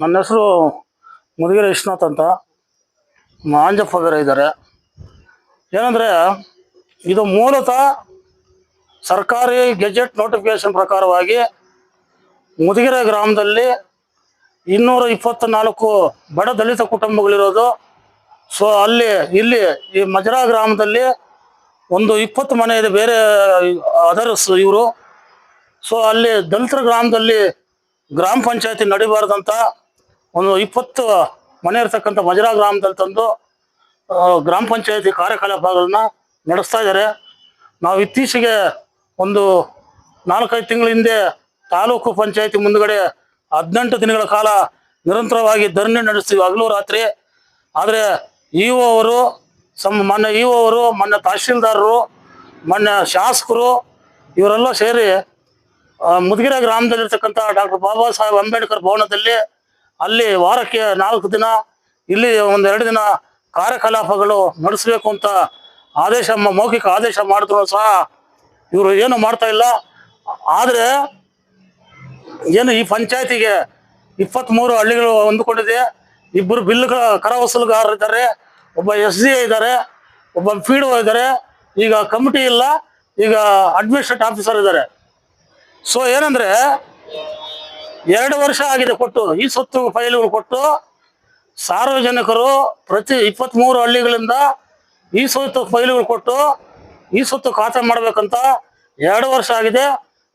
ನನ್ನ ಹೆಸರು ಮುದಿಗೆರೆ ವಿಶ್ವನಾಥ್ ಅಂತ. ಮಾಂಜಪ್ಪ ಬೇರೆ ಇದ್ದಾರೆ. ಏನಂದರೆ ಇದು ಮೂಲತಃ ಸರ್ಕಾರಿ ಗೆಜೆಟ್ ನೋಟಿಫಿಕೇಶನ್ ಪ್ರಕಾರವಾಗಿ ಮುದಿಗೆರೆ ಗ್ರಾಮದಲ್ಲಿ 224 ಬಡ ದಲಿತ ಕುಟುಂಬಗಳಿರೋದು. ಸೊ ಇಲ್ಲಿ ಈ ಮಜರಾ ಗ್ರಾಮದಲ್ಲಿ ಒಂದು 20 ಮನೆ ಇದೆ, ಬೇರೆ ಅದರ್ಸ್ ಇವರು. ಸೊ ಅಲ್ಲಿ ದಲಿತರ ಗ್ರಾಮದಲ್ಲಿ ಗ್ರಾಮ ಪಂಚಾಯತಿ ನಡಿಬಾರ್ದಂತ ಒಂದು 20 ಮನೆ ಇರ್ತಕ್ಕಂಥ ಮಜರಾ ಗ್ರಾಮದಲ್ಲಿ ತಂದು ಗ್ರಾಮ ಪಂಚಾಯತಿ ಕಾರ್ಯಕಲಾಪಗಳನ್ನ ನಡೆಸ್ತಾ ಇದ್ದಾರೆ. ನಾವು ಇತ್ತೀಚೆಗೆ ಒಂದು 4-5 ತಿಂಗಳ ಹಿಂದೆ ತಾಲೂಕು ಪಂಚಾಯತಿ ಮುಂದುಗಡೆ 18 ದಿನಗಳ ಕಾಲ ನಿರಂತರವಾಗಿ ಧರಣಿ ನಡೆಸ್ತೀವಿ, ಹಗಲು ರಾತ್ರಿ. ಆದರೆ ಮೊನ್ನೆ ಇಒ ಅವರು, ಮೊನ್ನೆ ತಹಶೀಲ್ದಾರರು, ಮೊನ್ನೆ ಶಾಸಕರು ಇವರೆಲ್ಲ ಸೇರಿ ಮುದಿಗೆರೆ ಗ್ರಾಮದಲ್ಲಿರ್ತಕ್ಕಂಥ ಡಾಕ್ಟರ್ ಬಾಬಾ ಸಾಹೇಬ್ ಅಂಬೇಡ್ಕರ್ ಭವನದಲ್ಲಿ ಅಲ್ಲಿ ವಾರಕ್ಕೆ 4 ದಿನ, ಇಲ್ಲಿ 1-2 ದಿನ ಕಾರ್ಯಕಲಾಪಗಳು ನಡೆಸಬೇಕು ಅಂತ ಮೌಖಿಕ ಆದೇಶ ಮಾಡಿದ್ರು ಸಹ ಇವರು ಏನು ಮಾಡ್ತಾ ಇಲ್ಲ. ಆದರೆ ಏನು ಈ ಪಂಚಾಯತಿಗೆ 23 ಹಳ್ಳಿಗಳು ಹೊಂದಿಕೊಂಡಿದೆ. 2 ಬಿಲ್ಗಳ ಕರ ವಸೂಲುಗಾರರಿದ್ದಾರೆ, ಒಬ್ಬ SDA ಇದ್ದಾರೆ, ಒಬ್ಬ PDO ಇದ್ದಾರೆ. ಈಗ ಕಮಿಟಿ ಇಲ್ಲ, ಈಗ ಅಡ್ಮಿನಿಸ್ಟ್ರೇಟಿವ್ ಆಫೀಸರ್ ಇದ್ದಾರೆ. ಸೊ ಏನಂದ್ರೆ 2 ವರ್ಷ ಆಗಿದೆ ಕೊಟ್ಟು, ಈ ಸೊತ್ತು ಫೈಲ್ಗಳು ಕೊಟ್ಟು ಸಾರ್ವಜನಿಕರು ಪ್ರತಿ 23 ಹಳ್ಳಿಗಳಿಂದ ಈ ಸೊತ್ತು ಫೈಲ್ಗಳು ಕೊಟ್ಟು ಈ ಸೊತ್ತು ಖಾತೆ ಮಾಡಬೇಕಂತ 2 ವರ್ಷ ಆಗಿದೆ.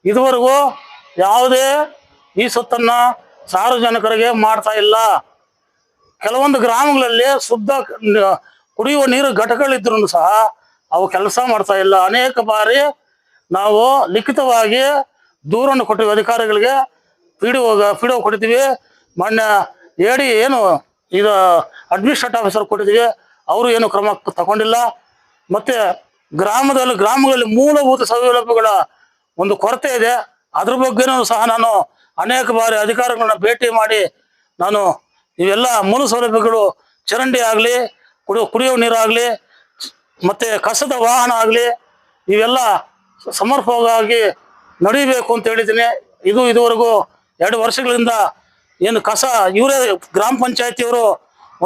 ಇದುವರೆಗೂ ಯಾವುದೇ ಈ ಸೊತ್ತನ್ನ ಸಾರ್ವಜನಿಕರಿಗೆ ಮಾಡ್ತಾ ಇಲ್ಲ. ಕೆಲವೊಂದು ಗ್ರಾಮಗಳಲ್ಲಿ ಶುದ್ಧ ಕುಡಿಯುವ ನೀರು ಘಟಕಗಳಿದ್ರು ಸಹ ಅವು ಕೆಲಸ ಮಾಡ್ತಾ ಇಲ್ಲ. ಅನೇಕ ಬಾರಿ ನಾವು ಲಿಖಿತವಾಗಿ ದೂರನ್ನು ಕೊಟ್ಟಿವಿ ಅಧಿಕಾರಿಗಳಿಗೆ, PDO ಕೊಟ್ಟಿದ್ದೀವಿ, ಮೊನ್ನೆ ಏನು ಇದು ಅಡ್ಮಿನಿಸ್ಟ್ರೇಟಿವ್ ಆಫೀಸರ್ ಕೊಟ್ಟಿದ್ದೀವಿ, ಅವರು ಏನು ಕ್ರಮ ತಗೊಂಡಿಲ್ಲ. ಮತ್ತು ಗ್ರಾಮಗಳಲ್ಲಿ ಮೂಲಭೂತ ಸೌಲಭ್ಯಗಳ ಒಂದು ಕೊರತೆ ಇದೆ. ಅದ್ರ ಬಗ್ಗೆನೂ ಸಹ ನಾನು ಅನೇಕ ಬಾರಿ ಅಧಿಕಾರಿಗಳನ್ನ ಭೇಟಿ ಮಾಡಿ ನಾನು ಇವೆಲ್ಲ ಮೂಲ ಸೌಲಭ್ಯಗಳು, ಚರಂಡಿ ಆಗಲಿ, ಕುಡಿಯುವ ನೀರಾಗಲಿ, ಮತ್ತು ಕಸದ ವಾಹನ ಆಗಲಿ, ಇವೆಲ್ಲ ಸಮರ್ಪಕವಾಗಿ ನಡೀಬೇಕು ಅಂತ ಹೇಳಿದ್ದೀನಿ. ಇದುವರೆಗೂ 2 ವರ್ಷಗಳಿಂದ ಏನು ಕಸ ಇವರೇ ಗ್ರಾಮ ಪಂಚಾಯತಿಯವರು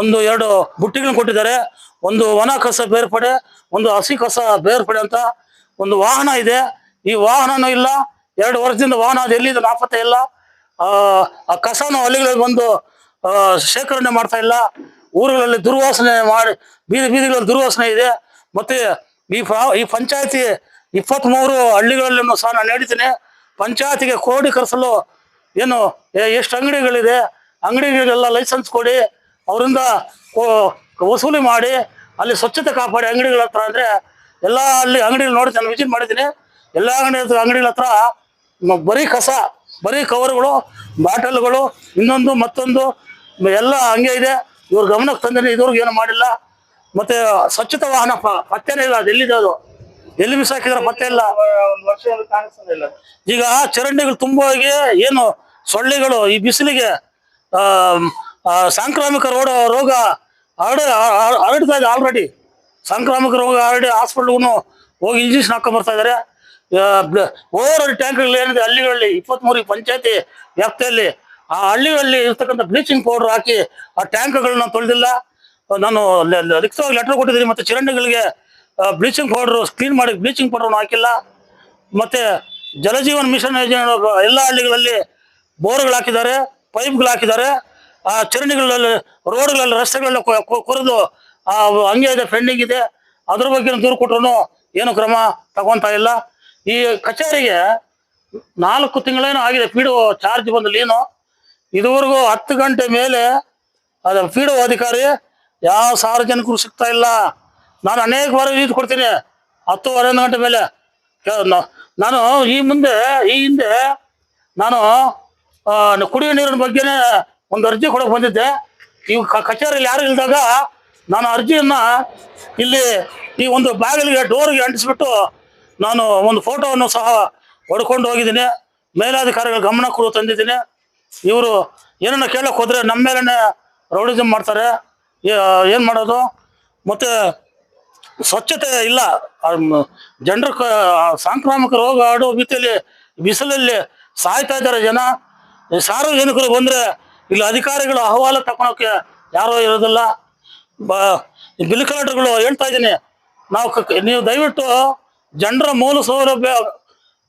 1-2 ಬುಟ್ಟಿಗಳನ್ನ ಕೊಟ್ಟಿದ್ದಾರೆ. ಒಂದು ಒಣ ಕಸ ಬೇರ್ಪಡೆ, ಒಂದು ಹಸಿ ಕಸ ಬೇರ್ಪಡೆ ಅಂತ ಒಂದು ವಾಹನ ಇದೆ. ಈ ವಾಹನನೂ ಇಲ್ಲ, 2 ವರ್ಷದಿಂದ ವಾಹನ ಅದು ಎಲ್ಲಿದೆ ನಾಪತ್ತೆ ಇಲ್ಲ. ಆ ಕಸನೂ ಹಳ್ಳಿಗಳಲ್ಲಿ ಬಂದು ಶೇಖರಣೆ ಮಾಡ್ತಾ ಇಲ್ಲ. ಊರುಗಳಲ್ಲಿ ದುರ್ವಾಸನೆ ಮಾಡಿ ಬೀದಿಗಳಲ್ಲಿ ದುರ್ವಾಸನೆ ಇದೆ. ಮತ್ತು ಈ ಪಂಚಾಯತಿ 23 ಹಳ್ಳಿಗಳಲ್ಲೂ ಸಹ ನಾನು ಹೇಳಿದ್ದೀನಿ, ಪಂಚಾಯತಿಗೆ ಕ್ರೋಢೀಕರಿಸಲು ಏನು ಎಷ್ಟು ಅಂಗಡಿಗಳಿದೆ, ಅಂಗಡಿಗಳಿಗೆಲ್ಲ ಲೈಸೆನ್ಸ್ ಕೊಡಿ, ಅವರಿಂದ ವಸೂಲಿ ಮಾಡಿ ಅಲ್ಲಿ ಸ್ವಚ್ಛತೆ ಕಾಪಾಡಿ ಅಂಗಡಿಗಳ ಹತ್ರ. ಅಂದರೆ ಎಲ್ಲ ಅಲ್ಲಿ ಅಂಗಡಿಗಳು ನೋಡಿ ನಾನು ವಿಸಿಟ್ ಮಾಡಿದ್ದೀನಿ. ಎಲ್ಲ ಅಂಗಡಿಗಳ ಹತ್ರ ಬರೀ ಕಸ, ಬರೀ ಕವರ್ಗಳು, ಬಾಟಲ್ಗಳು, ಇನ್ನೊಂದು ಮತ್ತೊಂದು ಎಲ್ಲ ಹಂಗೆ ಇದೆ. ಇವ್ರ ಗಮನಕ್ಕೆ ತಂದೇನೆ, ಇದುವರೆಗೂ ಏನು ಮಾಡಿಲ್ಲ. ಮತ್ತು ಸ್ವಚ್ಛತಾ ವಾಹನ ಪತ್ತೆನೇ ಇಲ್ಲ, ಅದು ಎಲ್ಲಿದೆ, ಅದು ಎಲ್ಲಿ ಬಿಸಾಕಿದ್ರೆ ಪತ್ತೆ ಇಲ್ಲ. ಈಗ ಚರಂಡಿಗಳು ತುಂಬ ಹೋಗಿ ಏನು ಸೊಳ್ಳೆಗಳು ಈ ಬಿಸಿಲಿಗೆ ಸಾಂಕ್ರಾಮಿಕ ರೋಗ ಹರಡ್ತಾ ಇದೆ. ಆಲ್ರೆಡಿ ಸಾಂಕ್ರಾಮಿಕ ರೋಗ ಹರಡಿ ಹಾಸ್ಪಿಟ್ಲ್ಗೂ ಹೋಗಿ ಇಂಜೆಕ್ಷನ್ ಹಾಕೊಂಡ್ಬರ್ತಾ ಇದ್ದಾರೆ. ಓವರ್ ಟ್ಯಾಂಕ್ಗಳು ಏನಿದೆ ಹಳ್ಳಿಗಳಲ್ಲಿ 23 ಪಂಚಾಯತಿ ವ್ಯಾಪ್ತಿಯಲ್ಲಿ, ಆ ಹಳ್ಳಿಗಳಲ್ಲಿ ಇರ್ತಕ್ಕಂಥ ಬ್ಲೀಚಿಂಗ್ ಪೌಡರ್ ಹಾಕಿ ಆ ಟ್ಯಾಂಕ್ಗಳನ್ನ ತೊಳೆದಿಲ್ಲ. ನಾನು ಲಿಖಿತವಾಗಿ ಲೆಟರ್ ಕೊಟ್ಟಿದ್ದೀನಿ. ಮತ್ತು ಚರಂಡಿಗಳಿಗೆ ಬ್ಲೀಚಿಂಗ್ ಪೌಡರ್ ಕ್ಲೀನ್ ಮಾಡಿ ಬ್ಲೀಚಿಂಗ್ ಪೌಡರ್ನ ಹಾಕಿಲ್ಲ. ಮತ್ತು ಜಲಜೀವನ್ ಮಿಷನ್ ಯೋಜನೆ ಎಲ್ಲ ಹಳ್ಳಿಗಳಲ್ಲಿ ಬೋರ್ಗಳು ಹಾಕಿದ್ದಾರೆ, ಪೈಪ್ಗಳು ಹಾಕಿದ್ದಾರೆ. ಆ ಚರಂಡಿಗಳಲ್ಲಿ, ರೋಡ್ಗಳಲ್ಲಿ, ರಸ್ತೆಗಳೆಲ್ಲ ಕೊರೆದು ಹಂಗೆ ಇದೆ, ಪೆಂಡಿಂಗ್ ಇದೆ. ಅದ್ರ ಬಗ್ಗೆ ದೂರು ಕೊಟ್ಟರು ಏನು ಕ್ರಮ ತಗೊತಾ ಇಲ್ಲ. ಈ ಕಚೇರಿಗೆ 4 ತಿಂಗಳೇನೋ ಆಗಿದೆ PDO ಚಾರ್ಜ್ ಬಂದು ಲೀನು. ಇದುವರೆಗೂ 10 ಗಂಟೆ ಮೇಲೆ ಅದು PDO ಅಧಿಕಾರಿ ಯಾವ ಸಾರ್ವಜನಿಕರು ಸಿಗ್ತಾ ಇಲ್ಲ. ನಾನು ಅನೇಕ ಬಾರಿ ವಿಸಿಟ್ ಕೊಡ್ತೀನಿ, 10-11 ಗಂಟೆ ಮೇಲೆ. ನಾನು ಈ ಹಿಂದೆ ನಾನು ಕುಡಿಯೋ ನೀರಿನ ಬಗ್ಗೆನೇ ಒಂದು ಅರ್ಜಿ ಕೊಡೋಕೆ ಬಂದಿದ್ದೆ. ಈ ಕಚೇರಿಯಲ್ಲಿ ಯಾರು ಇಲ್ದಾಗ ನಾನು ಅರ್ಜಿಯನ್ನು ಇಲ್ಲಿ ಈ ಒಂದು ಬಾಗಿಲಿಗೆ ಡೋರ್ಗೆ ಅಂಟಿಸ್ಬಿಟ್ಟು ನಾನು ಒಂದು ಫೋಟೋವನ್ನು ಸಹ ಹೊಡ್ಕೊಂಡು ಹೋಗಿದ್ದೀನಿ. ಮೇಲಾಧಿಕಾರಿಗಳ ಗಮನಕ್ಕೂ ತಂದಿದ್ದೀನಿ. ಇವರು ಏನನ್ನ ಕೇಳೋಕೆ ಹೋದರೆ ನಮ್ಮ ಮೇಲೇ ರೌಡಿಸಮ್ ಮಾಡ್ತಾರೆ. ಏನು ಮಾಡೋದು? ಮತ್ತು ಸ್ವಚ್ಛತೆ ಇಲ್ಲ, ಜನರು ಸಾಂಕ್ರಾಮಿಕ ರೋಗ ಹರಡುವ ಭೀತಿಯಲ್ಲಿ ಬಿಸಿಲಲ್ಲಿ ಸಾಯ್ತಾ ಇದ್ದಾರೆ ಜನ. ಸಾರ್ವಜನಿಕರು ಬಂದರೆ ಇಲ್ಲಿ ಅಧಿಕಾರಿಗಳು ಅಹವಾಲು ತಗೊಳಕ್ಕೆ ಯಾರೋ ಇರೋದಿಲ್ಲ. ಬಿಲ್ ಕಲೆಕ್ಟರ್ಗಳು ಹೇಳ್ತಾ ಇದ್ದೀನಿ, ನೀವು ದಯವಿಟ್ಟು ಜನರ ಮೂಲ ಸೌಲಭ್ಯ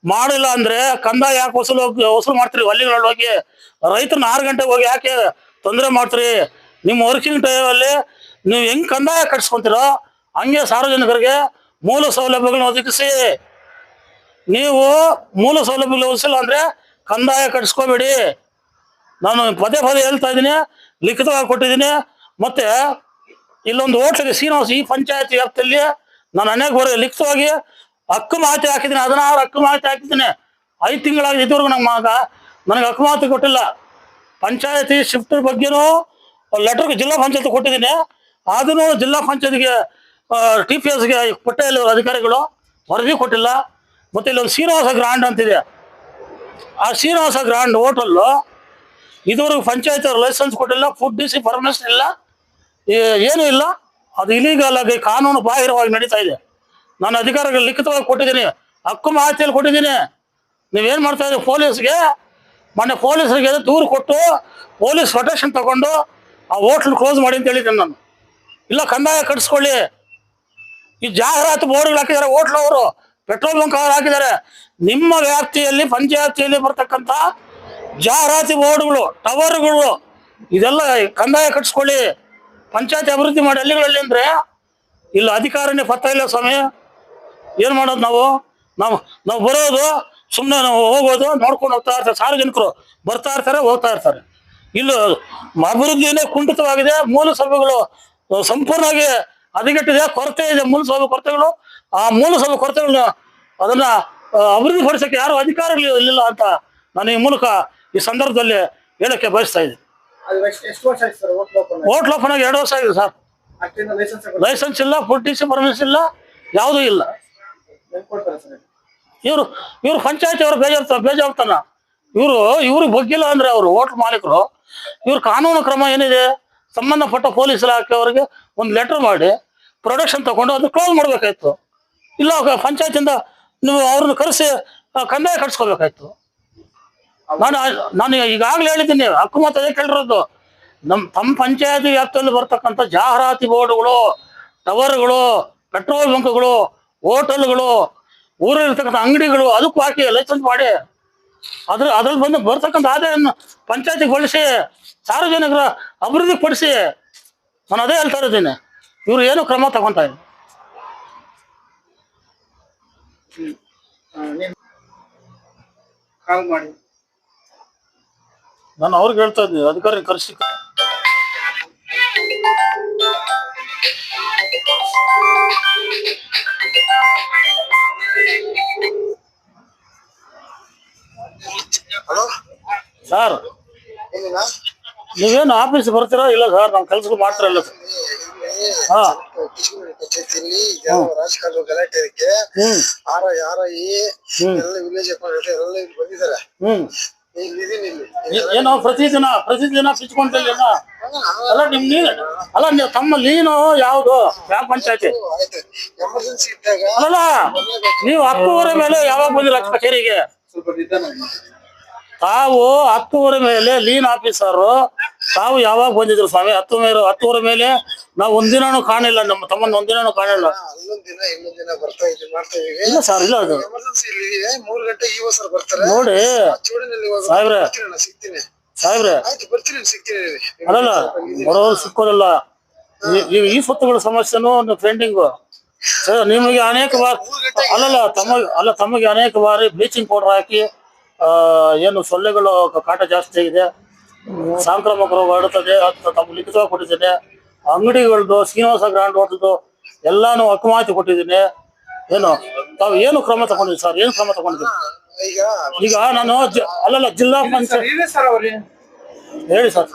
ಮಾಡಿಲ್ಲ ಅಂದ್ರೆ ಕಂದಾಯ ಯಾಕೆ ವಸೂಲು ಮಾಡ್ತೀರಿ? ಹಳ್ಳಿಗಳಲ್ಲಿ ಹೋಗಿ ರೈತರನ್ನ 6 ಗಂಟೆಗೆ ಹೋಗಿ ಯಾಕೆ ತೊಂದರೆ ಮಾಡ್ತೀರಿ? ನಿಮ್ಮ ವರ್ಕಿಂಗ್ ಟೈಮಲ್ಲಿ ನೀವು ಹೆಂಗ್ ಕಂದಾಯ ಕಟ್ಸ್ಕೊಂತೀರೋ ಹಂಗೆ ಸಾರ್ವಜನಿಕರಿಗೆ ಮೂಲ ಸೌಲಭ್ಯಗಳನ್ನ ಒದಗಿಸಿ. ನೀವು ಮೂಲ ಸೌಲಭ್ಯಗಳು ಒದಗಿಸಿಲ್ಲ ಅಂದ್ರೆ ಕಂದಾಯ ಕಟ್ಸ್ಕೋಬೇಡಿ. ನಾನು ಪದೇ ಹೇಳ್ತಾ ಇದ್ದೀನಿ, ಲಿಖಿತವಾಗಿ ಕೊಟ್ಟಿದ್ದೀನಿ. ಮತ್ತೆ ಇಲ್ಲೊಂದು ಹೋಟ್ಲಿಗೆ ಶ್ರೀನಿವಾಸ್ ಈ ಪಂಚಾಯತ್ ವ್ಯಾಪ್ತಿಯಲ್ಲಿ ನಾನು ಅನೇಕ ಬಾರಿ ಲಿಖಿತವಾಗಿ ಹಕ್ಕು ಮಾಹಿತಿ ಹಾಕಿದ್ದೀನಿ. 16 ಹಕ್ಕು ಮಾಹಿತಿ ಹಾಕಿದ್ದೀನಿ. 5 ತಿಂಗಳಾಗಿದೆ, ಇದುವರೆಗೂ ನನಗೆ ಹಕ್ಕು ಮಾಹಿತಿ ಕೊಟ್ಟಿಲ್ಲ. ಪಂಚಾಯತಿ ಶಿಫ್ಟ್ ಬಗ್ಗೆನೂ ಲೆಟರ್ ಜಿಲ್ಲಾ ಪಂಚಾಯತ್ ಕೊಟ್ಟಿದ್ದೀನಿ. ಅದನ್ನು ಜಿಲ್ಲಾ ಪಂಚಾಯತ್ಗೆ TPSಗೆ ಕೊಟ್ಟೇ ಇಲ್ಲ ಅಧಿಕಾರಿಗಳು, ವರದಿ ಕೊಟ್ಟಿಲ್ಲ. ಮತ್ತೆ ಇಲ್ಲೊಂದು ಶ್ರೀನಿವಾಸ ಗ್ರಾಂಡ್ ಅಂತಿದೆ, ಆ ಶ್ರೀನಿವಾಸ ಗ್ರಾಂಡ್ ಹೋಟೆಲ್ಲು ಇದುವರೆಗೂ ಪಂಚಾಯತ್ ಲೈಸೆನ್ಸ್ ಕೊಟ್ಟಿಲ್ಲ, ಫುಡ್ DC ಪರ್ಮಿಷನ್ ಇಲ್ಲ, ಏನೂ ಇಲ್ಲ. ಅದು ಇಲೀಗಲ್ ಆಗಿ ಕಾನೂನು ಬಾಹಿರವಾಗಿ ನಡೀತಾ ಇದೆ. ನಾನು ಅಧಿಕಾರಿಗಳು ಲಿಖಿತವಾಗಿ ಕೊಟ್ಟಿದ್ದೀನಿ, ಹಕ್ಕು ಮಾಹಿತಿಯಲ್ಲಿ ಕೊಟ್ಟಿದ್ದೀನಿ. ನೀವೇನು ಮಾಡ್ತಾ ಇದ್ದೀವಿ? ಮೊನ್ನೆ ಪೊಲೀಸರಿಗೆ ದೂರು ಕೊಟ್ಟು ಪೊಲೀಸ್ ಪ್ರೊಟೆಕ್ಷನ್ ತಗೊಂಡು ಆ ಹೋಟ್ಲ್ ಕ್ಲೋಸ್ ಮಾಡಿ ಅಂತ ಹೇಳಿದ್ದೀನಿ ನಾನು. ಇಲ್ಲ ಕಂದಾಯ ಕಟ್ಸ್ಕೊಳ್ಳಿ. ಈ ಜಾಹೀರಾತು ಬೋರ್ಡ್ಗಳು ಹಾಕಿದ್ದಾರೆ, ಹೋಟ್ಲ್ ಅವರು ಪೆಟ್ರೋಲ್ ಬಂಕ್ ಅವರು ಹಾಕಿದ್ದಾರೆ. ನಿಮ್ಮ ವ್ಯಾಪ್ತಿಯಲ್ಲಿ ಪಂಚಾಯತಿಯಲ್ಲಿ ಬರ್ತಕ್ಕಂಥ ಜಾಹೀರಾತು ಬೋರ್ಡ್ಗಳು, ಟವರ್ಗಳು, ಇದೆಲ್ಲ ಕಂದಾಯ ಕಟ್ಸ್ಕೊಳ್ಳಿ. ಪಂಚಾಯತಿ ಅಭಿವೃದ್ಧಿ ಮಾಡಿ ಹಳ್ಳಿಗಳಲ್ಲಿ ಅಂದ್ರೆ ಇಲ್ಲ ಅಧಿಕಾರನೇ ಪತ್ತ ಇಲ್ಲ ಸ್ವಾಮಿ. ಏನು ಮಾಡೋದು ನಾವು ಬರೋದು ಸುಮ್ಮನೆ ನಾವು ಹೋಗೋದು, ನೋಡ್ಕೊಂಡು ಹೋಗ್ತಾ ಇರ್ತಾರೆ. ಸಾರ್ವಜನಿಕರು ಬರ್ತಾ ಇರ್ತಾರೆ, ಹೋಗ್ತಾ ಇರ್ತಾರೆ. ಇಲ್ಲ ಅಭಿವೃದ್ಧಿಯೇ ಕುಂಠಿತವಾಗಿದೆ. ಮೂಲ ಸೌಲಭ್ಯಗಳು ಸಂಪೂರ್ಣವಾಗಿ ಹದಗೆಟ್ಟಿದೆ, ಕೊರತೆ ಇದೆ. ಮೂಲ ಸೌಲಭ್ಯ ಕೊರತೆಗಳು, ಆ ಮೂಲ ಸೌಲಭ್ಯ ಕೊರತೆಗಳನ್ನ ಅದನ್ನ ಅಭಿವೃದ್ಧಿ ಪಡಿಸೋಕೆ ಯಾರು ಅಧಿಕಾರಿಗಳು ಇರಲಿಲ್ಲ ಅಂತ ನಾನು ಈ ಮೂಲಕ ಈ ಸಂದರ್ಭದಲ್ಲಿ ಹೇಳಕ್ಕೆ ಬಯಸ್ತಾ ಇದ್ದೀನಿ. ಹೋಟ್ಲ್ ಓಪನ್ ಆಗಿ 2 ವರ್ಷ ಆಗಿದೆ ಸರ್. ಲೈಸೆನ್ಸ್ ಇಲ್ಲ, ಫುಡ್ DC ಪರ್ಮಿಷನ್ ಇಲ್ಲ, ಯಾವುದೂ ಇಲ್ಲ. ಇವರು ಪಂಚಾಯತಿ ಅವರು ಬೇಜಾರ್ತಾನ. ಇವ್ರಿಗೆ ಬಗ್ಗಿಲ್ಲ ಅಂದ್ರೆ ಅವರು ಹೋಟ್ಲ್ ಮಾಲೀಕರು, ಇವ್ರ ಕಾನೂನು ಕ್ರಮ ಏನಿದೆ ಸಂಬಂಧಪಟ್ಟ ಪೊಲೀಸ್ ಇಲಾಖೆ ಅವರಿಗೆ ಒಂದು ಲೆಟರ್ ಮಾಡಿ ಪ್ರೊಡಕ್ಷನ್ ತಗೊಂಡು ಅದು ಕ್ಲೋಸ್ ಮಾಡ್ಬೇಕಾಯ್ತು. ಇಲ್ಲ ಪಂಚಾಯತಿಂದ ನೀವು ಅವ್ರನ್ನ ಕರೆಸಿ ಕಂದಾಯ ಕಟ್ಸ್ಕೋಬೇಕಾಯ್ತು. ನಾನು ಈಗಾಗಲೇ ಹೇಳಿದ್ದೀನಿ, ಹಕ್ಕು ಮಾತು ಅದೇ ಕೇಳಿರೋದು. ತಮ್ಮ ಪಂಚಾಯತಿ ವ್ಯಾಪ್ತಿಯಲ್ಲಿ ಬರ್ತಕ್ಕಂಥ ಜಾಹೀರಾತಿ ಬೋರ್ಡ್ಗಳು, ಟವರ್ಗಳು, ಪೆಟ್ರೋಲ್ ಬಂಕ್ಗಳು, ಹೋಟೆಲ್ಗಳು, ಊರಲ್ಲಿರ್ತಕ್ಕಂಥ ಅಂಗಡಿಗಳು ಅದಕ್ಕೂ ಹಾಕಿ ಲೈಸೆನ್ಸ್ ಮಾಡಿ ಅದ್ರಲ್ಲಿ ಬಂದು ಬರ್ತಕ್ಕಂಥ ಆದಾಯವನ್ನು ಪಂಚಾಯತಿಗೆ ಬಳಸಿ ಸಾರ್ವಜನಿಕರ ಅಭಿವೃದ್ಧಿ ಪಡಿಸಿ. ನಾನು ಅದೇ ಹೇಳ್ತಾ ಇದ್ದೀನಿ, ಇವರು ಏನು ಕ್ರಮ ತಗೊಂತಾ ಇಲ್ಲ. ನಾನು ಅವ್ರಿಗೆ ಹೇಳ್ತಾ ಇದ್ದೀನಿ, ಅಧಿಕಾರಿ ಕರೆಸಿ. ಸರ್ ನೀವೇನು ಆಫೀಸ್ ಬರ್ತೀರಾ? ಇಲ್ಲ ಸರ್, ನಮ್ಮ ಕೆಲಸಗಳು ಮಾಡ್ತಾರಲ್ಲ ಸರ್. ರಾಜಕಾರಣ ಗಲಾಟೆ ಇದಕ್ಕೆ ವಿಲೇಜ್ ಎಲ್ಲ ಬಂದಿದ್ದಾರೆ. ಏನೋ ಪ್ರತಿದಿನ ಪಿಚ್ಕೊಂಡಿಲ್ಲ. ಅಲ್ಲ ನೀವು ತಮ್ಮ ಲೀನು ಯಾವ್ದು? ಯಾವ ಪಂಚಾಯತಿ? ಎಮರ್ಜೆನ್ಸಿ ಇದ್ದಾಗ ಅಲ್ಲ ನೀವು 10:30 ಮೇಲೆ ಯಾವಾಗ ಬಂದಿಲ್ಲ ಕಚೇರಿಗೆ? ತಾವು 10:30 ಮೇಲೆ ಲೀನ್ ಆಫೀಸರು ತಾವು ಯಾವಾಗ ಬಂದಿದ್ರು ಸ್ವಾಮಿ? 10:30 ಮೇಲೆ ನಾವು ಒಂದಿನೂ ಕಾಣಿಲ್ಲ, ನಮ್ಮ ತಮ್ಮನ ಒಂದಿನೂ ಕಾಣಿಲ್ಲ. ಇನ್ನೊಂದಿನ ಬರ್ತಾ ಇದೀವಿ, ಮಾಡ್ತಾ ಇದೀವಿ. ಇಲ್ಲ ಸರ್, ಇಲ್ಲ ಅದು ಎಮರ್ಜೆನ್ಸಿ ಇಲ್ಲಿ 3 ಗಂಟೆ ಈ ಸರ್ ಬರ್ತಾರೆ ನೋಡಿ ಸಾಹೇಬ್ರೆ. ಆಯ್ತು ಬರ್ತೀನಿ, ಸಿಗ್ತೀನಿ. ಅಲ್ಲಲ್ಲ ಬರೋರು ಸಿಕ್ಕೋದಿಲ್ಲ. ಈ ಸ್ವತ್ತುಗಳ ಸಮಸ್ಯೆನೂ ಪೆಂಡಿಂಗು ಸರ್. ನಿಮಗೆ ಅನೇಕ ಬಾರಿ ತಮಗೆ ಅನೇಕ ಬಾರಿ ಬ್ಲೀಚಿಂಗ್ ಪೌಡರ್ ಹಾಕಿ ಏನು ಸೊಳ್ಳೆಗಳು ಕಾಟ ಜಾಸ್ತಿ ಆಗಿದೆ, ಸಾಂಕ್ರಾಮಿಕ ರೋಗ ಹರಡುತ್ತದೆ ಅಂತ ತಮ್ಮ ಲಿಖಿತವಾಗಿ ಕೊಟ್ಟಿದ್ದೇನೆ. ಅಂಗಡಿಗಳದ್ದು, ಶ್ರೀನಿವಾಸ ಗ್ರಾಂಡ್ ಹೋಟೆಲ್ದು ಎಲ್ಲಾನು ಹಕ್ಕು ಮಾಹಿತಿ ಕೊಟ್ಟಿದ್ದೀನಿ. ತಾವು ಏನು ಕ್ರಮ ತಗೊಂಡಿದ್ದೀವಿ ಸರ್? ಏನು ಕ್ರಮ ತಗೊಂಡಿದ್ದೀವಿ? ಈಗ ನಾನು ಜಿಲ್ಲಾ ಪಂಚಾಯತ್ ಹೇಳಿ ಸರ್.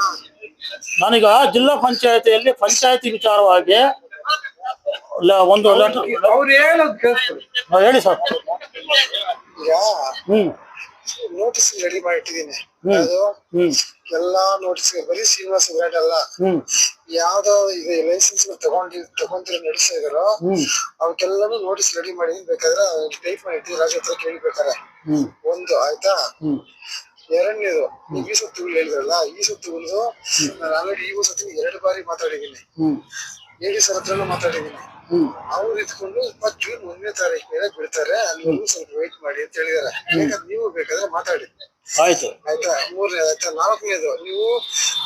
ನಾನೀಗ ಜಿಲ್ಲಾ ಪಂಚಾಯತಿಯಲ್ಲಿ ಪಂಚಾಯತಿ ವಿಚಾರವಾಗಿ ಒಂದು ಲೆಟರ್ ಹೇಳಿ ಸರ್. ನೋಟಿಸ್ ರೆಡಿ ಮಾಡಿ ಇಟ್ಟಿದ್ದೀನಿ. ಎಲ್ಲಾ ನೋಟಿಸ್ ಬರೀ ಶ್ರೀನಿವಾಸ ಗ್ರಾಂಡ್ ಅಲ್ಲ, ಯಾವ್ದೋ ಈಗ ಲೈಸೆನ್ಸ್ ತಗೊಂಡಿರೋ ನಡೆಸ್ತಾ ಇದಾರೋ ಅವಕ್ಕೆಲ್ಲಾನು ನೋಟಿಸ್ ರೆಡಿ ಮಾಡಿ ಬೇಕಾದ್ರೆ ಟೈಪ್ ಮಾಡಿ ರಾಜ ಹತ್ರ ಕೇಳ್ಬೇಕಾರೆ ಒಂದು ಆಯ್ತಾ. ಎರಡನೇದು ನೀವು ಈ ಸತ್ತುಗಳು ಹೇಳಿದ್ರಲ್ಲ, ಈ ಸತ್ತುಗಳು ನಾನು ಆಲ್ರೆಡಿ ಈ ಸತಿ 2 ಬಾರಿ ಮಾತಾಡಿದ್ದೀನಿ. AD ಸರ್ ಹತ್ರನೂ ಮಾತಾಡಿದ್ದೀನಿ. ಅವ್ರು ಇದ್ಕೊಂಡು 20 ಜೂನ್ 1ನೇ ತಾರೀಕು ಮೇಲೆ ಬಿಡ್ತಾರೆ, ಅಲ್ಲಿವರೆಗೂ ಸ್ವಲ್ಪ ವೇಟ್ ಮಾಡಿ ಅಂತ ಹೇಳಿದಾರೆ. ಯಾಕಂದ್ರೆ ನೀವು ಬೇಕಾದ್ರೆ ಮಾತಾಡಿ. ಆಯ್ತು ಆಯ್ತಾ? 3ನೇ ಆಯ್ತಾ? 4ನೇದು ನೀವು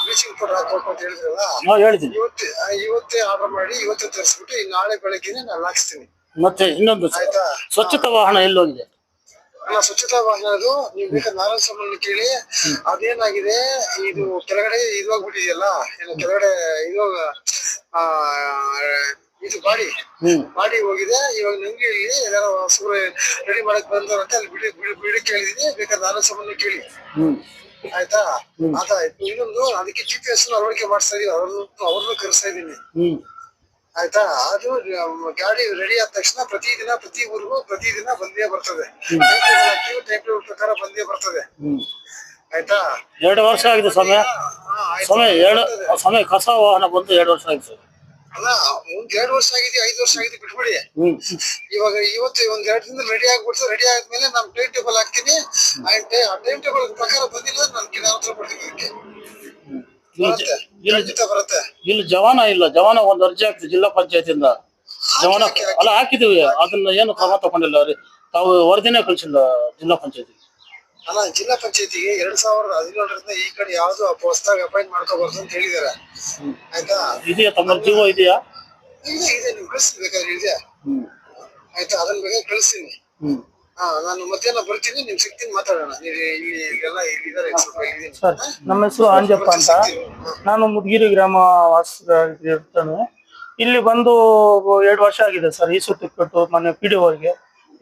ಬ್ಲೀಚಿಂಗ್ ಪೌಡರ್ ಹಾಕ್ಬೇಕು ಅಂತ ಹೇಳಿದ್ರಲ್ಲ, ಹೇಳಿದ್ದೀನಿ. ಇವತ್ತೇ ಆರ್ಡರ್ ಮಾಡಿ ಇವತ್ತೇ ತರಿಸ್ಬಿಟ್ಟು ಈ ನಾಳೆ ಬೆಳಗ್ಗೆನೆ ನಾನು ಹಾಕ್ಸ್ತೀನಿ. ಮತ್ತೆ ಇನ್ನೊಂದು ಆಯ್ತಾ? ಸ್ವಚ್ಛತಾ ವಾಹನ ಎಲ್ಲೋಗಿದೆ? ಅಲ್ಲ, ಸ್ವಚ್ಛತಾ ವಾಹನದು ನೀವು ಬೇಕಾದ್ರೆ ನಾರಾಯಣ ಸ್ವಾಮಿ ಕೇಳಿ. ಅದೇನಾಗಿದೆ, ಇದು ಕೆಳಗಡೆ ಇದಾಗ್ಬಿಟ್ಟಿದೆಯಲ್ಲ, ಏನು ಕೆಳಗಡೆ ಇದು ಬಾಡಿ ಹೋಗಿದೆ. ಇವಾಗ ನಂಗೆ ಇಲ್ಲಿ ಎಲ್ಲಾರು ಹಸುರು ರೆಡಿ ಮಾಡಕ್ ಬಂದವ್ರಂತೆ ಅಲ್ಲಿ ಬಿಡಿ ಕೇಳಿದೀನಿ. ಬೇಕಾದ್ರೆ ನಾರಾಯಣ ಸ್ವಾಮಿ ಕೇಳಿ. ಆಯ್ತಾ? ಅದಾಯ್ತು. ಇನ್ನೊಂದು ಅದಕ್ಕೆ GPS ಅಳವಡಿಕೆ ಮಾಡಿಸ್ತಾ ಇದೀವಿ, ಅವ್ರನ್ನು ಕರೆಸ್ತಾ ಇದೀನಿ. ಆಯ್ತಾ? ಅದು ಗಾಡಿ ರೆಡಿ ಆದ ತಕ್ಷಣ ಪ್ರತಿ ಊರಿಗೂ ಪ್ರತಿದಿನ ಬಂದೇ ಬರ್ತದೆ. ಟೈಮ್ ಟೇಬಲ್ ಪ್ರಕಾರ ಬಂದೇ ಬರ್ತದೆ. ಆಯ್ತಾ? 2 ವರ್ಷ ಆಗಿದೆ ಸಮಯ. ಸಮಯ ಕಸ ವಾಹನ ಬಂದು 2 ವರ್ಷ ಆಗಿದೆ. ಅಲ್ಲ, 2 ವರ್ಷ ಆಗಿದೆ, 5 ವರ್ಷ ಆಗಿದೆ, ಬಿಟ್ಬಿಡಿ. ಇವಾಗ ಇವತ್ತು 1-2 ದಿನ ರೆಡಿ ಆಗ್ಬಿಡ್ತು. ರೆಡಿ ಆದ್ಮೇಲೆ ನಾನು ಟೈಮ್ ಟೇಬಲ್ ಹಾಕ್ತೀನಿ. ಆ ಟೈಮ್ ಟೇಬಲ್ ಪ್ರಕಾರ ಬಂದಿಲ್ಲ, ನಾನು ಕಿನಾತ್ರ ಕೊಡ್ತೀನಿ. ಬರುತ್ತೆ. ಇಲ್ಲಿ ಜವಾನ ಇಲ್ಲ. ಜವಾನ ಒಂದು ಅರ್ಜಿ ಹಾಕ್ತಿವಿ ಜಿಲ್ಲಾ ಪಂಚಾಯತಿಂದ. ಜವಾನ ಅಲ್ಲ ಹಾಕಿದೀವಿ, ಅದನ್ನ ಏನು ಕ್ರಮ ತಗೊಂಡಿಲ್ಲ ಅವ್ರಿ. ತಾವು ವರದಿನೇ ಕಳಿಸಿಲ್ಲ ಜಿಲ್ಲಾ ಪಂಚಾಯತಿ. ಅಲ್ಲ, ಜಿಲ್ಲಾ ಪಂಚಾಯತಿಗೆ 2017ರಿಂದ ಈ ಕಡೆ ಯಾವ್ದು ಹೊಸದಾಗಿ ಅಪಾಯಿಂಟ್ ಮಾಡ್ಕೋಬಾರ್ದು ಅಂತ ಹೇಳಿದಾರೆ. ಆಯ್ತಾ? ಇದೆಯಾ ತಮ್ಮ ಜೀವ ಇದೆಯಾ? ಇದೆ, ನೀವು ಕಳಿಸ್ತೀನಿ ಬೇಕಾದ್ರೆ ಇದೆ. ಆಯ್ತಾ? ಅದನ್ನ ಬೇಕಾದ್ರೆ ಕಳಿಸ್ತೀನಿ. ನಾನು ಮಧ್ಯಾಹ್ನ ಬರ್ತೀನಿ, ನಿಮ್ ಸಿಗ್ತೀನಿ, ಮಾತಾಡೋಣ. ಇಲ್ಲಿ ಎಲ್ಲ ಇಲ್ಲಿದ್ದಾರೆ. ಸರ್, ನಮ್ಮ ಹೆಸರು ಆಂಜಪ್ಪ ಅಂತ. ನಾನು ಮುದ್ಗಿರಿ ಗ್ರಾಮ ವಾಸಿರ್ತೇನೆ. ಇಲ್ಲಿ ಬಂದು 2 ವರ್ಷ ಆಗಿದೆ ಸರ್. ಈ ಸುತ್ತು ಕೊಟ್ಟು ಮೊನ್ನೆ PDO ಅವರಿಗೆ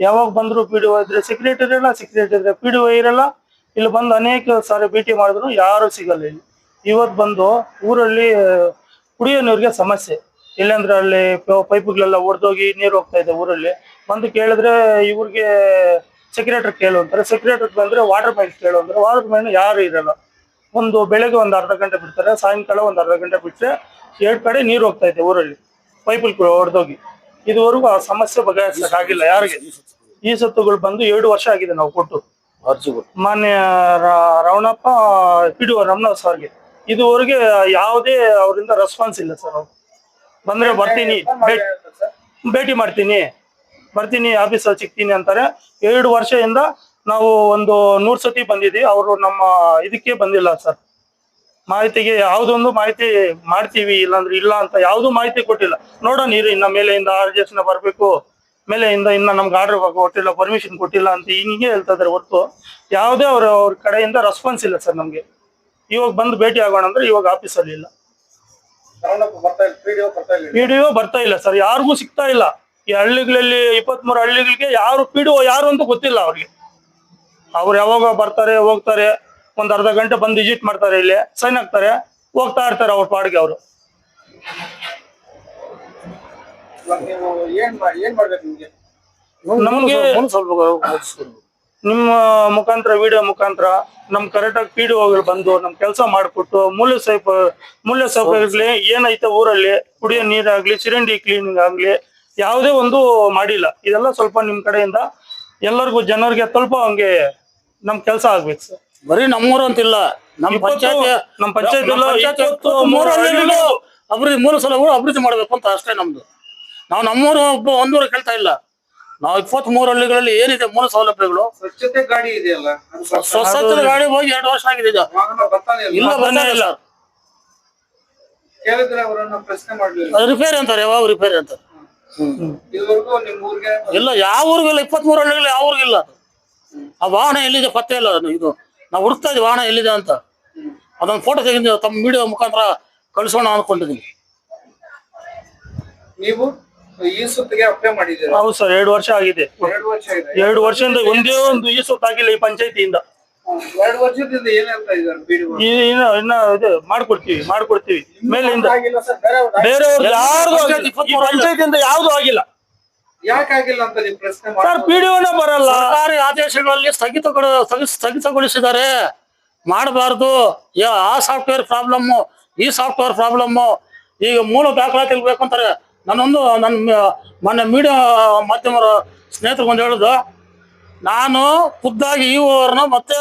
ಯಾವಾಗ ಬಂದ್ರು PDO ಇದ್ರೆ ಸೆಕ್ರೆಟರಿ ಇರಲ್ಲ, ಸೆಕ್ರೆಟರಿ ಇದ್ರೆ PDO ಇರಲ್ಲ. ಇಲ್ಲಿ ಬಂದು ಅನೇಕ ಸಾರಿ ಭೇಟಿ ಮಾಡಿದ್ರು ಯಾರು ಸಿಗಲ್ಲ. ಇಲ್ಲಿ ಇವತ್ತು ಬಂದು ಊರಲ್ಲಿ ಕುಡಿಯೋ ನೀರಿಗೆ ಸಮಸ್ಯೆ. ಇಲ್ಲಾಂದ್ರೆ ಅಲ್ಲಿ ಪೈಪ್ಗಳೆಲ್ಲ ಒಡೆದೋಗಿ ನೀರು ಹೋಗ್ತಾ ಇದೆ ಊರಲ್ಲಿ. ಬಂದು ಕೇಳಿದ್ರೆ ಇವ್ರಿಗೆ ಸೆಕ್ರೆಟರಿ ಕೇಳು ಅಂತಾರೆ. ಸೆಕ್ರೆಟರಿ ಬಂದ್ರೆ ವಾಟರ್ ಮ್ಯಾನ್ ಕೇಳು ಅಂದ್ರೆ ವಾಟರ್ ಮ್ಯಾನ್ ಯಾರು ಇರಲ್ಲ. ಬೆಳಗ್ಗೆ 1 ಅರ್ಧ ಗಂಟೆ ಬಿಡ್ತಾರೆ, ಸಾಯಂಕಾಲ 1 ಅರ್ಧ ಗಂಟೆ ಬಿಟ್ಟರೆ 2 ಕಡೆ ನೀರು ಹೋಗ್ತಾ ಇದೆ ಊರಲ್ಲಿ, ಪೈಪ್ಗಳು ಹೊಡೆದೋಗಿ. ಇದುವರೆಗೂ ಆ ಸಮಸ್ಯೆ ಬಗೆಹರಿಸಕ್ಕಾಗಿಲ್ಲ ಯಾರಿಗೆ. ಈ ಸತ್ತುಗಳು ಬಂದು 2 ವರ್ಷ ಆಗಿದೆ ನಾವು ಕೊಟ್ಟು ಅರ್ಜಿಗಳು. ಮಾನ್ಯ ರವಣಪ್ಪ PDO ರಮಣಾಥ್ ಸರ್ಗೆ. ಇದುವರೆಗೆ ಯಾವುದೇ ಅವರಿಂದ ರೆಸ್ಪಾನ್ಸ್ ಇಲ್ಲ ಸರ್. ಅವ್ರು ಬಂದ್ರೆ ಬರ್ತೀನಿ, ಭೇಟಿ ಮಾಡ್ತೀನಿ, ಬರ್ತೀನಿ, ಆಫೀಸಲ್ಲಿ ಸಿಗ್ತೀನಿ ಅಂತಾರೆ. 2 ವರ್ಷದಿಂದ ನಾವು ಒಂದು 100 ಸತಿ ಬಂದಿದ್ದೀವಿ. ಅವರು ನಮ್ಮ ಇದಕ್ಕೆ ಬಂದಿಲ್ಲ ಸರ್. ಮಾಹಿತಿಗೆ ಯಾವುದೊಂದು ಮಾಹಿತಿ ಮಾಡ್ತೀವಿ ಇಲ್ಲಾಂದ್ರೆ ಇಲ್ಲ ಅಂತ ಯಾವ್ದು ಮಾಹಿತಿ ಕೊಟ್ಟಿಲ್ಲ. ನೋಡೋಣ ಇನ್ನು ಇನ್ನ ಮೇಲೆಯಿಂದ ಆರ್ಜೆಸ್ನ ಬರ್ಬೇಕು, ಮೇಲೆಯಿಂದ ಇನ್ನ ನಮ್ಗೆ ಆರ್ಡರ್ ಕೊಟ್ಟಿಲ್ಲ, ಪರ್ಮಿಷನ್ ಕೊಟ್ಟಿಲ್ಲ ಅಂತ ಹಿಂಗೆ ಹೇಳ್ತಾ ಇದಾರೆ ಹೊರತು ಯಾವುದೇ ಅವ್ರ ಕಡೆಯಿಂದ ರೆಸ್ಪಾನ್ಸ್ ಇಲ್ಲ ಸರ್ ನಮ್ಗೆ. ಇವಾಗ ಬಂದು ಭೇಟಿ ಆಗೋಣ ಅಂದ್ರೆ ಇವಾಗ ಆಫೀಸಲ್ಲಿ ಇಲ್ಲ, PDO ಬರ್ತಾ ಇಲ್ಲ ಸರ್. ಯಾರಿಗೂ ಸಿಗ್ತಾ ಇಲ್ಲ. ಈ ಹಳ್ಳಿಗಳಲ್ಲಿ 23 ಹಳ್ಳಿಗಳಿಗೆ ಯಾರು PDO ಯಾರು ಅಂತ ಗೊತ್ತಿಲ್ಲ ಅವ್ರಿಗೆ. ಅವ್ರು ಯಾವಾಗ ಬರ್ತಾರೆ ಹೋಗ್ತಾರೆ, 1 ಅರ್ಧ ಗಂಟೆ ಬಂದು ವಿಸಿಟ್ ಮಾಡ್ತಾರೆ, ಇಲ್ಲಿ ಸೈನ್ ಹಾಕ್ತಾರೆ, ಹೋಗ್ತಾ ಇರ್ತಾರೆ ಅವ್ರ ಪಾಡಿಗೆ. ಅವರು ನಮ್ಗೆ ನಿಮ್ಮ ಮುಖಾಂತರ ವಿಡಿಯೋ ಮುಖಾಂತರ ನಮ್ ಕರೆಕ್ಟಾಗಿ PDO ಬಂದು ನಮ್ ಕೆಲಸ ಮಾಡಿಕೊಟ್ಟು ಮೂಲ ಸೌಕರ್ಯಗಳು ಏನೈತೆ ಊರಲ್ಲಿ, ಕುಡಿಯೋ ನೀರಾಗ್ಲಿ, ಚರಂಡಿ ಕ್ಲೀನಿಂಗ್ ಆಗ್ಲಿ ಯಾವುದೇ ಒಂದು ಮಾಡಿಲ್ಲ. ಇದೆಲ್ಲ ಸ್ವಲ್ಪ ನಿಮ್ ಕಡೆಯಿಂದ ಎಲ್ಲರಿಗೂ ಜನರಿಗೆ ತಲುಪೋ ಹಂಗೆ ನಮ್ ಕೆಲಸ ಆಗ್ಬೇಕು ಸರ್. ಬರೀ ನಮ್ಮೂರು ಅಂತಿಲ್ಲ, ನಮ್ಮ ಪಂಚಾಯತ್ ಅಭಿವೃದ್ಧಿ 3 ಸಲ ಅಭಿವೃದ್ಧಿ ಮಾಡ್ಬೇಕು ಅಂತ ಅಷ್ಟೇ ನಮ್ದು. ನಾವು ನಮ್ಮೂರು ಒಂದೂರು ಕೇಳ್ತಾ ಇಲ್ಲ. ನಾವು 23 ಹಳ್ಳಿಗಳಲ್ಲಿ ಏನಿದೆ ಮೂಲ ಸೌಲಭ್ಯಗಳು. ಸ್ವಚ್ಛತೆ ಗಾಡಿ ಇದೆಯಲ್ಲ, ಸ್ವಚ್ಛತೆ ಗಾಡಿ ಹೋಗಿ 2 ವರ್ಷ ಆಗಿದೆ. ಇಲ್ಲ ಬಂದೇ ಇಲ್ಲ. ಕೇಳಿದ್ರೆ ಅವರನ್ನ ಪ್ರಶ್ನೆ ಮಾಡ್ಲಿಲ್ಲ. ಅದು ರಿಪೇರಿ ಅಂತಾರೆ, ಯಾವಾಗ ರಿಪೇರಿ ಅಂತಾರೆ. ಇದುವರೆಗೂ ನಿಮ್ ಊರಿಗೆ ಇಲ್ಲ, ಯಾವ ಊರಿಗಿಲ್ಲ. 23 ಹಳ್ಳಿಗಳು ಯಾವ ಊರಿಗಿಲ್ಲ. ಆ ವಾಹನ ಎಲ್ಲಿದೆ ಪತ್ತೆ ಇಲ್ಲ. ಇದು ನಾವು ಹುಡುಕ್ತಾ ಇದ್ದೀವಿ ವಾಹನ ಎಲ್ಲಿದೆ ಅಂತ. ಅದೊಂದು ಫೋಟೋ ತೆಗೆದು ತಮ್ಮ ವಿಡಿಯೋ ಮುಖಾಂತರ ಕಳಿಸೋಣ ಅನ್ಕೊಂಡಿದ್ದೀನಿ. ನೀವು ಈ ಸುತ್ತಿಗೆ ಅಪ್ಲೈ ಮಾಡಿದ್ದೀರಾ? ಹೌದು ಸರ್, 2 ವರ್ಷ ಆಗಿದೆ. 2 ವರ್ಷ ಇದೆ. 2 ವರ್ಷದಿಂದ ಒಂದೇ ಒಂದು ಈ ಸುತ್ತ ಆಗಿಲ್ಲ ಈ ಪಂಚಾಯತಿಯಿಂದ. 2 ವರ್ಷದಿಂದ ಏನ್ ಹೇಳ್ತಾ ಇದ್ದಾರೆ PDO? ಇನ್ನ ಇದು ಮಾಡ್ಕೊಡ್ತೀವಿ ಮೇಲಿಂದ. ಬೇರೆಯವ್ರು ಯಾರು ಪಂಚಾಯತಿಯಿಂದ ಯಾವ್ದು ಆಗಿಲ್ಲ. ಯಾಕಾಗಿಲ್ಲ ಅಂತ ನೀವು ಪ್ರಶ್ನೆ ಸರ್, PDOನೇ ಬರಲ್ಲ. ಸರ್ಕಾರಿ ಆದೇಶಗಳಲ್ಲಿ ಸ್ಥಗಿತಗೊಳಿಸಿದ್ದಾರೆ. ಮಾಡಬಾರ್ದು. ಆ ಸಾಫ್ಟ್ವೇರ್ ಪ್ರಾಬ್ಲಮ್ಮು, ಈ ಸಾಫ್ಟ್ವೇರ್ ಪ್ರಾಬ್ಲಮ್ಮು. ಈಗ ಮೂಲ ದಾಖಲಾತಿ ತೆಗಿಬೇಕು ಅಂತಾರೆ. ನನ್ನ ಮೊನ್ನೆ ಮೀಡಿಯಾ ಮಾಧ್ಯಮರ ಸ್ನೇಹಿತರು ಒಂದು ಹೇಳುದು, ನಾನು ಖುದ್ದಾಗಿ ಅವ್ರನ್ನ ಮತ್ತೆ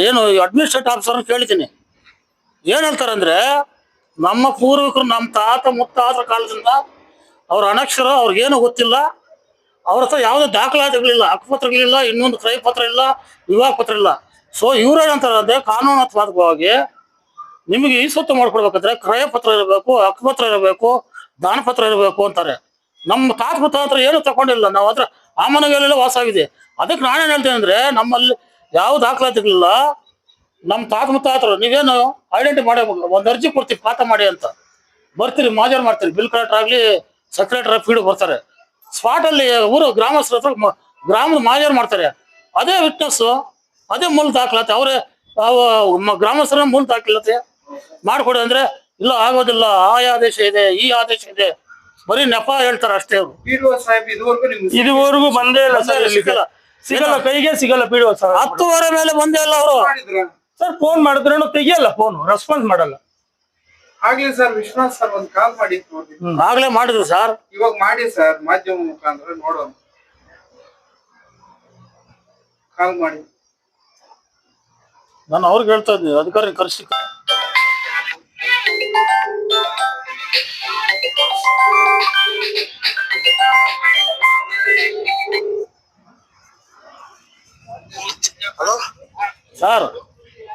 ಏನು ಅಡ್ಮಿನಿಸ್ಟ್ರೇಟಿವ್ ಆಫೀಸರ್ ಕೇಳಿದ್ದೀನಿ. ಏನ್ ಹೇಳ್ತಾರಂದ್ರೆ, ನಮ್ಮ ಪೂರ್ವಿಕರು ನಮ್ಮ ತಾತ ಮುತ್ತಾತರ ಕಾಲದಿಂದ ಅವ್ರ ಅನಕ್ಷರ, ಅವ್ರಿಗೇನು ಗೊತ್ತಿಲ್ಲ, ಅವ್ರ ಹತ್ರ ಯಾವುದೇ ದಾಖಲಾತಿಗಳಿಲ್ಲ, ಹಕ್ಕುಪತ್ರಗಳಿಲ್ಲ, ಇನ್ನೊಂದು ಕ್ರಯ ಪತ್ರ ಇಲ್ಲ, ವಿವಾಹ ಪತ್ರ ಇಲ್ಲ. ಸೊ ಇವ್ರೇನಂತಾರಂದ್ರೆ ಕಾನೂನಾತ್ಮಕವಾಗಿ ನಿಮಗೆ ಈ ಸ್ವತ್ತು ಮಾಡ್ಕೊಡ್ಬೇಕಾದ್ರೆ ಕ್ರಯ ಪತ್ರ ಇರಬೇಕು, ಹಕ್ಕುಪತ್ರ ಇರಬೇಕು, ದಾನ ಪತ್ರ ಇರಬೇಕು ಅಂತಾರೆ. ನಮ್ಮ ತಾತ ಮುತ್ತಾತರ ಏನು ತಗೊಂಡಿಲ್ಲ, ನಾವು ಹತ್ರ ಆ ಮನೆಗೆಲ್ಲ ವಾಸ ಆಗಿದೆ. ಅದಕ್ಕೆ ನಾನೇನು ಹೇಳ್ತೇನೆ ಅಂದ್ರೆ, ನಮ್ಮಲ್ಲಿ ಯಾವ ದಾಖಲಾತಿಗಳಿಲ್ಲ. ನಮ್ಮ ತಾತ ಮುತ್ತಾತರು ನೀವೇನು ಐಡೆಂಟಿಟಿ ಮಾಡಿ ಒಂದು ಅರ್ಜಿ ಕೊಡ್ತೀವಿ ಪಾತ ಮಾಡಿ ಅಂತ ಬರ್ತೀರಿ, ಮಾಜರ್ ಮಾಡ್ತೀರಿ, ಬಿಲ್ ಕಲೆಕ್ಟರ್ ಆಗಲಿ ಸೆಕ್ರೆಟರಿ ಫೀಡ್ ಬರ್ತಾರೆ. ಸ್ಪಾಟ್ ಅಲ್ಲಿ ಊರು ಗ್ರಾಮಸ್ಥರ ಹತ್ರ ಗ್ರಾಮದ ಮಾಜರ್ ಮಾಡ್ತಾರೆ. ಅದೇ ವಿಟ್ನೆಸ್, ಅದೇ ಮೂಲ ದಾಖಲಾತಿ, ಅವರೇ ಗ್ರಾಮಸ್ಥರ ಮೂಲ ದಾಖಲಾತಿ ಮಾಡ್ಕೊಡಿ ಅಂದ್ರೆ ಇಲ್ಲ ಆಗೋದಿಲ್ಲ, ಆ ಆದೇಶ ಇದೆ, ಈ ಆದೇಶ ಇದೆ, ಬರೀ ನೆಪ ಹೇಳ್ತಾರೆ ಅಷ್ಟೇ. ಅವರು ಪಿಡಿಒ ಸಾಹೇಬ್ ಇದುವರೆಗೂ ಬಂದೇ ಇಲ್ಲ ಸರ್, ಸಿಗಲ್ಲ, ಕೈಗೆ ಸಿಗಲ್ಲ. ಪಿಡಿಒ ಸರ್ 10 ಮೇಲೆ ಬಂದೇ ಇಲ್ಲ ಅವರು. ಮಾಡಿದ್ರ ಸರ್ ಫೋನ್ ಮಾಡಿದ್ರು ತೆಗಿಯಲ್ಲ, ಫೋನ್ ರೆಸ್ಪಾನ್ಸ್ ಮಾಡಲ್ಲ. ಆಗ್ಲಿ ಸರ್, ವಿಶ್ವನಾಥ್ ಸರ್ ಒಂದ್ ಕಾಲ್ ಮಾಡಿ ನೋಡಿ. ಆಗ್ಲೇ ಮಾಡಿದ್ರು ಸರ್. ಇವಾಗ ಮಾಡಿ ಸರ್, ಮಾಧ್ಯಮ ಮುಖಾಂತರ ನೋಡೋಣ. ಕಾಲ್ ಮಾಡಿ. ನಾನು ಅವ್ರಿಗೆ ಹೇಳ್ತಾ ಇದ್ದೀನಿ, ಅಧಿಕಾರಿ ಕರೆಸಿ. Hello sir